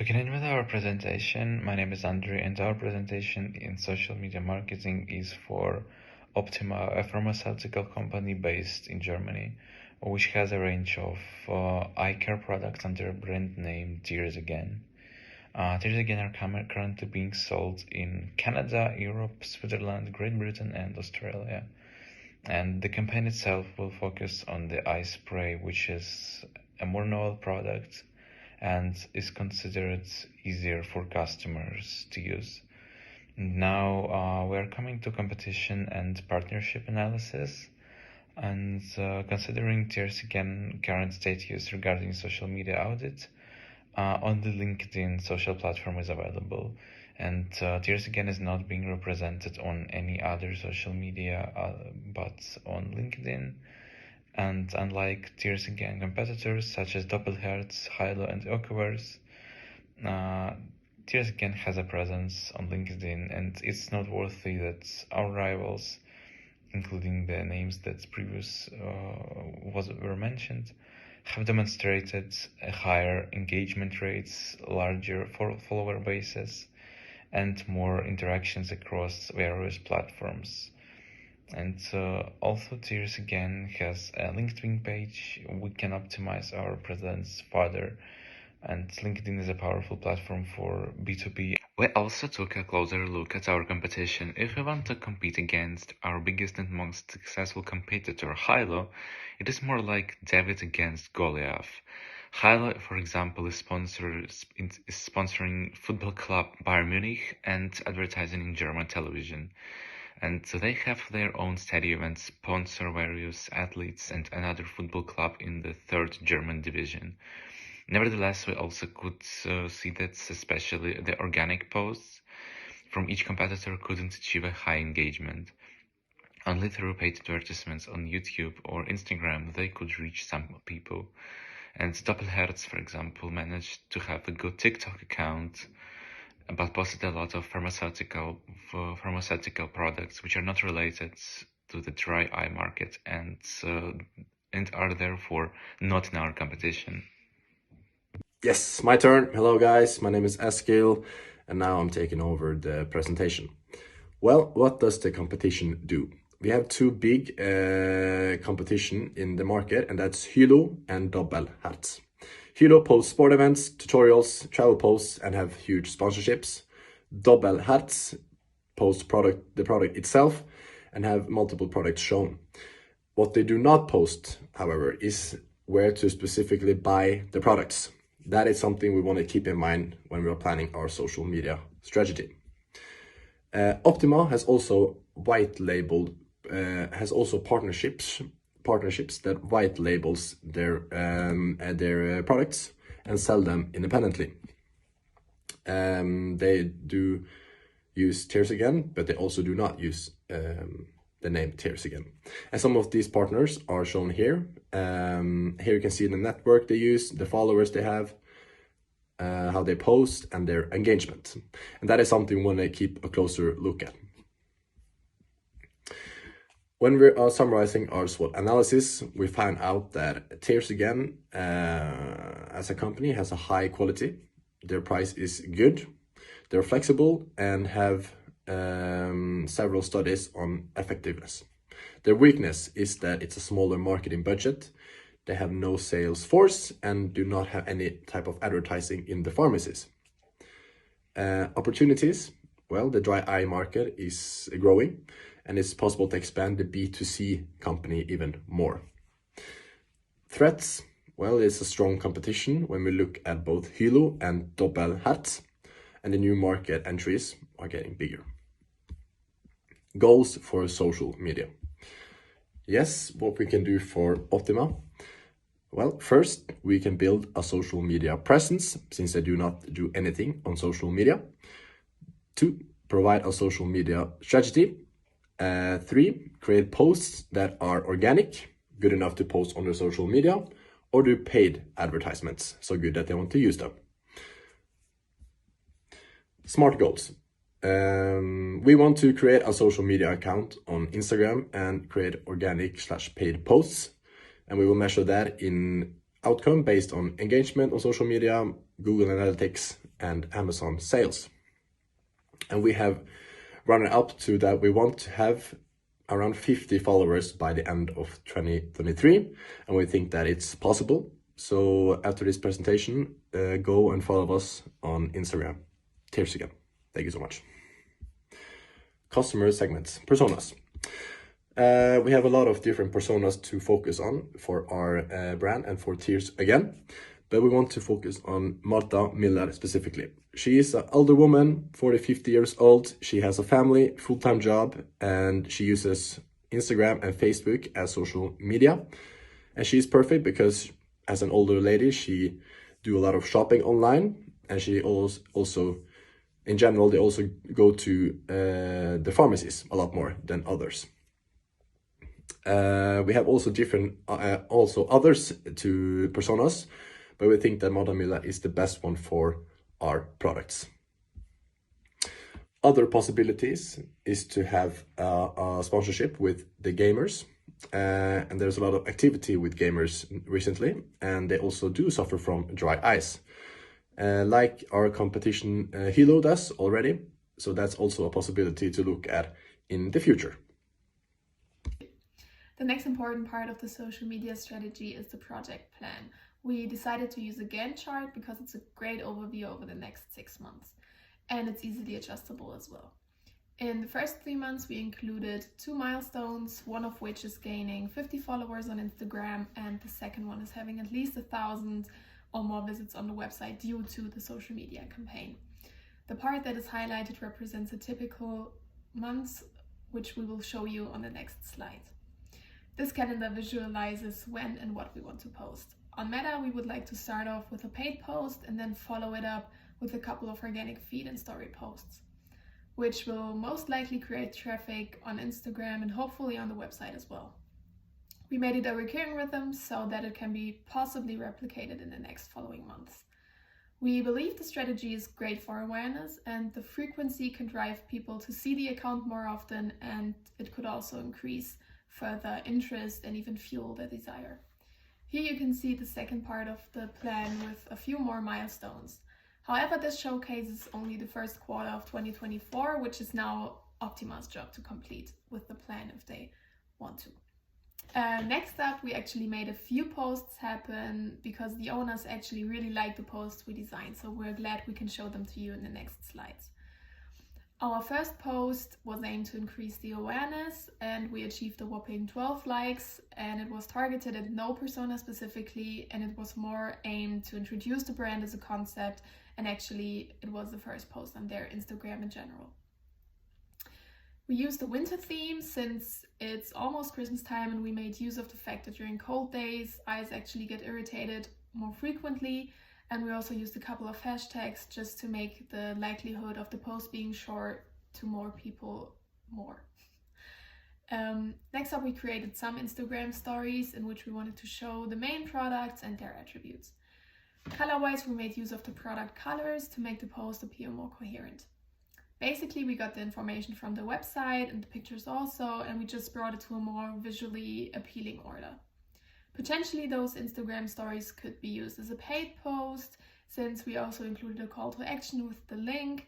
Beginning with our presentation, my name is Andrii, and our presentation in social media marketing is for Optima, a pharmaceutical company based in Germany, which has a range of eye care products under a brand name TearsAgain. TearsAgain are currently being sold in Canada, Europe, Switzerland, Great Britain, and Australia. And the campaign itself will focus on the eye spray, which is a more novel product and is considered easier for customers to use. Now we are coming to competition and partnership analysis, and considering TearsAgain current status regarding social media audit, only LinkedIn social platform is available, and TearsAgain is not being represented on any other social media but on LinkedIn. And unlike TearsAgain competitors such as Doppelherz, Hilo, and Oakverse, TearsAgain has a presence on LinkedIn, and it's noteworthy that our rivals, including the names that were mentioned, have demonstrated a higher engagement rates, larger follower bases, and more interactions across various platforms. And also TearsAgain has a LinkedIn page. We can optimize our presence further, and LinkedIn is a powerful platform for B2B. We also took a closer look at our competition. If we want to compete against our biggest and most successful competitor, Hilo, it is more like David against Goliath. Hilo, for example, is sponsoring football club Bayern Munich and advertising in German television. And so they have their own stadium and sponsor various athletes and another football club in the third German division. Nevertheless, we also could see that especially the organic posts from each competitor couldn't achieve a high engagement. Only through paid advertisements on YouTube or Instagram they could reach some people. And Doppelherz, for example, managed to have a good TikTok account, but posted a lot of pharmaceutical products which are not related to the dry eye market and are therefore not in our competition. Yes, my turn. Hello guys, my name is Eskil, and now I'm taking over the presentation. Well, what does the competition do? We have two big competition in the market, and that's Hilo and Doppelherz. Hilo posts sport events, tutorials, travel posts, and have huge sponsorships. Doppelherz posts the product itself and have multiple products shown. What they do not post, however, is where to specifically buy the products. That is something we want to keep in mind when we are planning our social media strategy. Optima has also partnerships that white labels their products and sell them independently. They do use TearsAgain, but they also do not use the name TearsAgain. And some of these partners are shown here. Here you can see the network they use, the followers they have, how they post, and their engagement. And that is something we want to keep a closer look at. When we are summarizing our SWOT analysis, we found out that TearsAgain as a company has a high quality. Their price is good, they're flexible, and have several studies on effectiveness. Their weakness is that it's a smaller marketing budget. They have no sales force and do not have any type of advertising in the pharmacies. Opportunities, well, the dry eye market is growing, and it's possible to expand the B2C company even more. Threats, well, it's a strong competition when we look at both Hilo and Doppelherz, and the new market entries are getting bigger. Goals for social media. Yes, what we can do for Optima. Well, first, we can build a social media presence, since they do not do anything on social media. 2, provide a social media strategy. 3, create posts that are organic, good enough to post on their social media, or do paid advertisements, so good that they want to use them. Smart goals. We want to create a social media account on Instagram and create organic/paid posts. And we will measure that in outcome based on engagement on social media, Google Analytics, and Amazon sales. And we have run it up to that we want to have around 50 followers by the end of 2023, and we think that it's possible. So after this presentation, go and follow us on Instagram. TearsAgain. Thank you so much. Customer segments, personas. We have a lot of different personas to focus on for our brand and for TearsAgain, but we want to focus on Marta Miller specifically. She is an older woman, 40-50 years old. She has a family, full-time job, and she uses Instagram and Facebook as social media. And she's perfect because as an older lady, she do a lot of shopping online, and she also in general, they also go to the pharmacies a lot more than others. We have also different, also others to personas, but we think that Marta Miller is the best one for our products. Other possibilities is to have a sponsorship with the gamers, and there's a lot of activity with gamers recently, and they also do suffer from dry eyes, like our competition Hilo does already. So that's also a possibility to look at in the future. The next important part of the social media strategy is the project plan. We decided to use a Gantt chart because it's a great overview over the next 6 months, and it's easily adjustable as well. In the first 3 months, we included 2 milestones, one of which is gaining 50 followers on Instagram, and the second one is having at least 1,000 or more visits on the website due to the social media campaign. The part that is highlighted represents a typical month, which we will show you on the next slide. This calendar visualizes when and what we want to post. On Meta, we would like to start off with a paid post and then follow it up with a couple of organic feed and story posts, which will most likely create traffic on Instagram and hopefully on the website as well. We made it a recurring rhythm so that it can be possibly replicated in the next following months. We believe the strategy is great for awareness, and the frequency can drive people to see the account more often, and it could also increase further interest and even fuel their desire. Here you can see the second part of the plan with a few more milestones. However, this showcases only the first quarter of 2024, which is now Optima's job to complete with the plan if they want to. Next up, we actually made a few posts happen because the owners actually really like the posts we designed, so we're glad we can show them to you in the next slides. Our first post was aimed to increase the awareness, and we achieved a whopping 12 likes, and it was targeted at no persona specifically, and it was more aimed to introduce the brand as a concept, and actually it was the first post on their Instagram in general. We used the winter theme since it's almost Christmas time, and we made use of the fact that during cold days, eyes actually get irritated more frequently. And we also used a couple of hashtags just to make the likelihood of the post being short to more people more. Next up, we created some Instagram stories in which we wanted to show the main products and their attributes. Color-wise, we made use of the product colors to make the post appear more coherent. Basically, we got the information from the website and the pictures also, and we just brought it to a more visually appealing order. Potentially, those Instagram stories could be used as a paid post, since we also included a call to action with the link.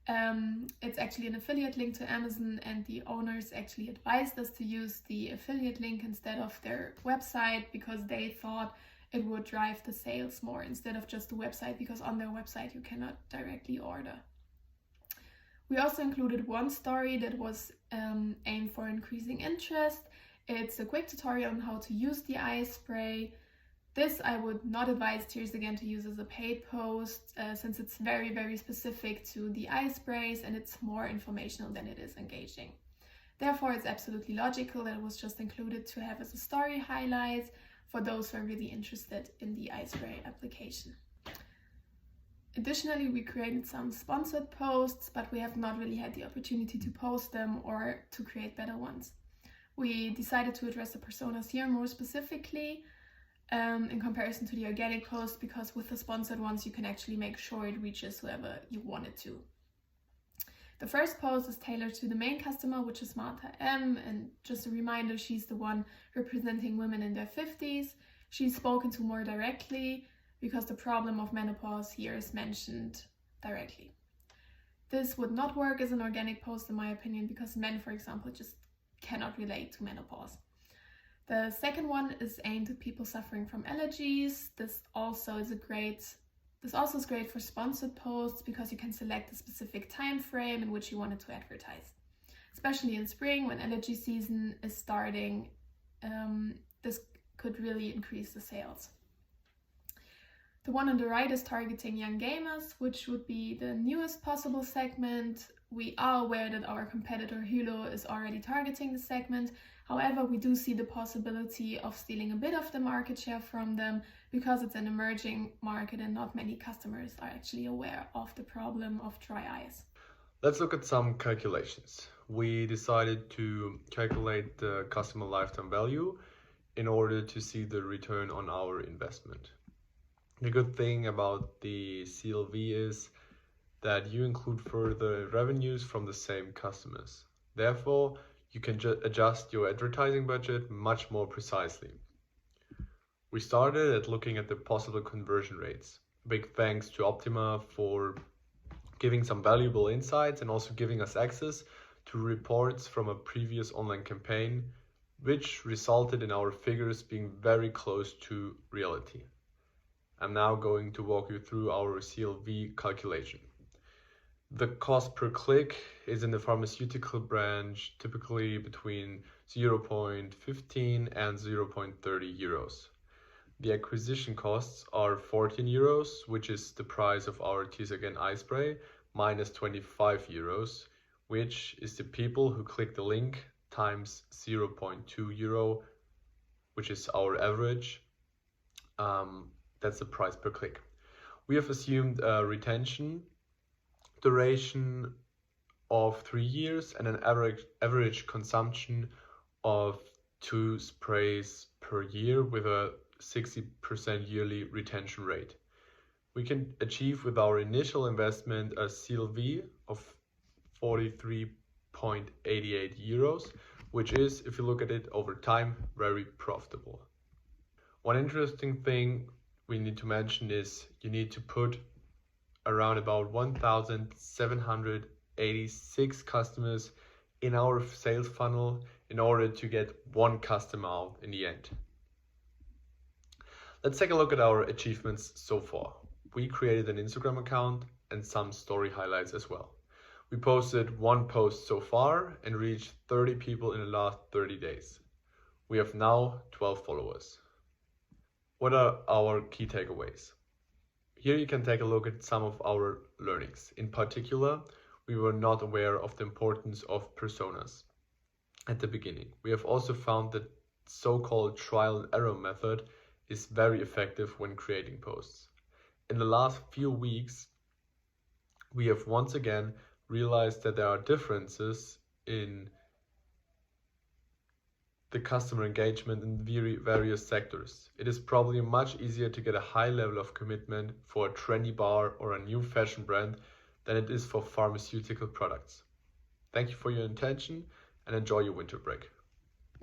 It's actually an affiliate link to Amazon, and the owners actually advised us to use the affiliate link instead of their website because they thought it would drive the sales more instead of just the website, because on their website you cannot directly order. We also included one story that was aimed for increasing interest. It's a quick tutorial on how to use the eye spray. This I would not advise TearsAgain to use as a paid post since it's very, very specific to the eye sprays and it's more informational than it is engaging. Therefore, it's absolutely logical that it was just included to have as a story highlight for those who are really interested in the eye spray application. Additionally, we created some sponsored posts, but we have not really had the opportunity to post them or to create better ones. We decided to address the personas here more specifically in comparison to the organic post, because with the sponsored ones you can actually make sure it reaches whoever you want it to. The first post is tailored to the main customer, which is Martha M, and just a reminder, she's the one representing women in their 50s. She's spoken to more directly because the problem of menopause here is mentioned directly. This would not work as an organic post in my opinion because men, for example, just cannot relate to menopause. The second one is aimed at people suffering from allergies. This also is great for sponsored posts because you can select a specific time frame in which you wanted to advertise. Especially in spring when allergy season is starting, this could really increase the sales. The one on the right is targeting young gamers, which would be the newest possible segment. We are aware that our competitor Hülo is already targeting the segment. However, we do see the possibility of stealing a bit of the market share from them because it's an emerging market and not many customers are actually aware of the problem of dry eyes. Let's look at some calculations. We decided to calculate the customer lifetime value in order to see the return on our investment. The good thing about the CLV is that you include further revenues from the same customers. Therefore, you can adjust your advertising budget much more precisely. We started at looking at the possible conversion rates. Big thanks to Optima for giving some valuable insights and also giving us access to reports from a previous online campaign, which resulted in our figures being very close to reality. I'm now going to walk you through our CLV calculation. The cost per click is in the pharmaceutical branch typically between 0.15 and 0.30 euros. The acquisition costs are 14 euros, which is the price of our TearsAgain eye spray, minus 25 euros, which is the people who click the link times 0.2 euro, which is our average. That's the price per click. We have assumed a retention duration of 3 years and an average consumption of 2 sprays per year with a 60% yearly retention rate. We can achieve with our initial investment a CLV of 43.88 euros, which is, if you look at it over time, very profitable. One interesting thing we need to mention is you need to put around about 1,786 customers in our sales funnel in order to get one customer out in the end. Let's take a look at our achievements so far. We created an Instagram account and some story highlights as well. We posted 1 post so far and reached 30 people in the last 30 days. We have now 12 followers. What are our key takeaways? Here you can take a look at some of our learnings. In particular, we were not aware of the importance of personas at the beginning. We have also found that so-called trial and error method is very effective when creating posts. In the last few weeks, we have once again realized that there are differences in the customer engagement in various sectors. It is probably much easier to get a high level of commitment for a trendy bar or a new fashion brand than it is for pharmaceutical products. Thank you for your attention and enjoy your winter break.